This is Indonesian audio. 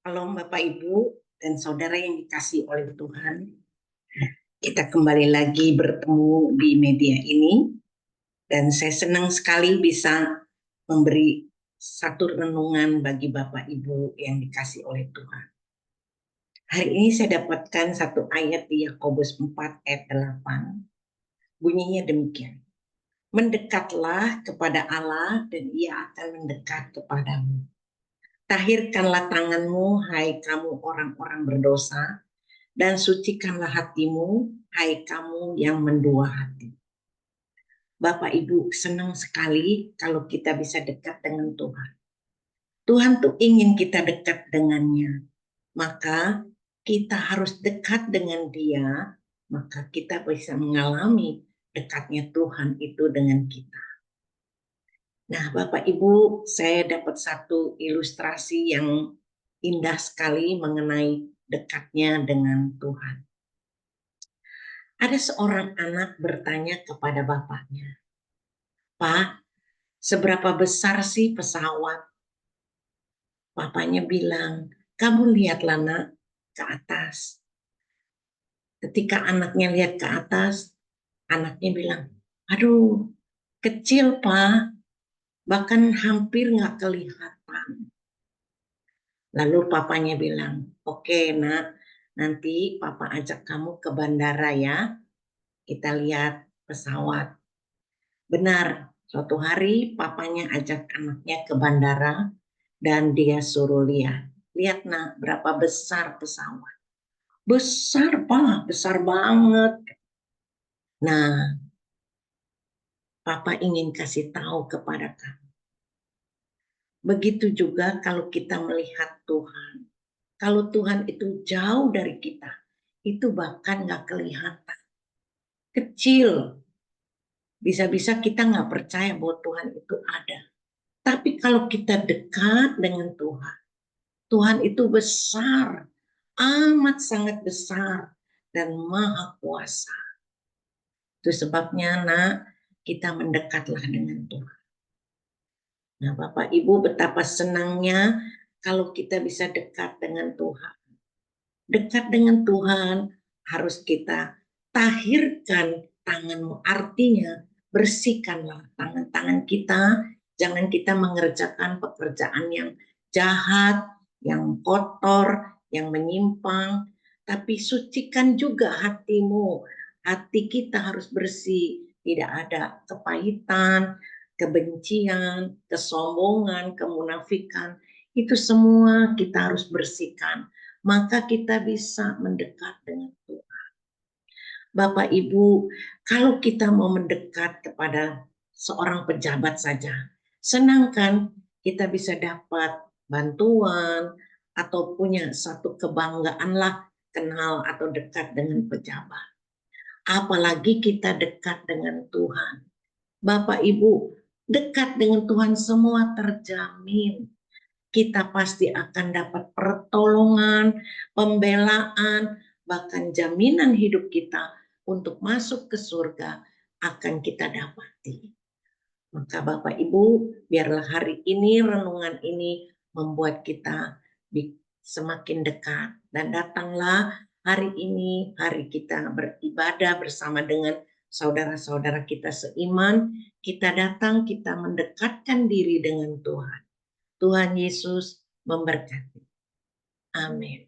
Shalom Bapak Ibu dan Saudara yang dikasihi oleh Tuhan. Kita kembali lagi bertemu di media ini. Dan saya senang sekali bisa memberi satu renungan bagi Bapak Ibu yang dikasihi oleh Tuhan. Hari ini saya dapatkan satu ayat di Yakobus 4 ayat 8. Bunyinya demikian. Mendekatlah kepada Allah dan Ia akan mendekat kepadamu. Tahirkanlah tanganmu, hai kamu orang-orang berdosa, dan sucikanlah hatimu, hai kamu yang mendua hati. Bapak Ibu, senang sekali kalau kita bisa dekat dengan Tuhan. Tuhan tuh ingin kita dekat dengannya. Maka kita harus dekat dengan Dia, maka kita bisa mengalami dekatnya Tuhan itu dengan kita. Nah, Bapak Ibu, saya dapat satu ilustrasi yang indah sekali mengenai dekatnya dengan Tuhan. Ada seorang anak bertanya kepada bapaknya, "Pak, seberapa besar sih pesawat?" Bapaknya bilang, "Kamu lihatlah nak ke atas." Ketika anaknya lihat ke atas, anaknya bilang, "Aduh, kecil Pak, bahkan hampir nggak kelihatan." Lalu papanya bilang, "Oke nak, nanti papa ajak kamu ke bandara ya, kita lihat pesawat." Benar, suatu hari papanya ajak anaknya ke bandara dan dia suruh lihat. Lihat nak, berapa besar pesawat. Besar Pak, besar banget. Nah, papa ingin kasih tahu kepada kamu. Begitu juga kalau kita melihat Tuhan. Kalau Tuhan itu jauh dari kita, itu bahkan nggak kelihatan. Kecil. Bisa-bisa kita nggak percaya bahwa Tuhan itu ada. Tapi kalau kita dekat dengan Tuhan, Tuhan itu besar, amat sangat besar, dan maha kuasa. Itu sebabnya, nak, kita mendekatlah dengan Tuhan. Nah, Bapak Ibu, betapa senangnya kalau kita bisa dekat dengan Tuhan. Dekat dengan Tuhan harus kita tahirkan tanganmu. Artinya, bersihkanlah tangan-tangan kita. Jangan kita mengerjakan pekerjaan yang jahat, yang kotor, yang menyimpang. Tapi sucikan juga hatimu. Hati kita harus bersih. Tidak ada kepahitan, kebencian, kesombongan, kemunafikan. Itu semua kita harus bersihkan. Maka kita bisa mendekat dengan Tuhan. Bapak Ibu, kalau kita mau mendekat kepada seorang pejabat saja, senang kan kita bisa dapat bantuan atau punya satu kebanggaan lah kenal atau dekat dengan pejabat. Apalagi kita dekat dengan Tuhan. Bapak Ibu, dekat dengan Tuhan semua terjamin. Kita pasti akan dapat pertolongan, pembelaan, bahkan jaminan hidup kita untuk masuk ke surga akan kita dapati. Maka Bapak Ibu, biarlah hari ini, renungan ini membuat kita semakin dekat. Dan datanglah hari ini, hari kita beribadah bersama dengan saudara-saudara kita seiman. Kita datang, kita mendekatkan diri dengan Tuhan. Tuhan Yesus memberkati. Amin.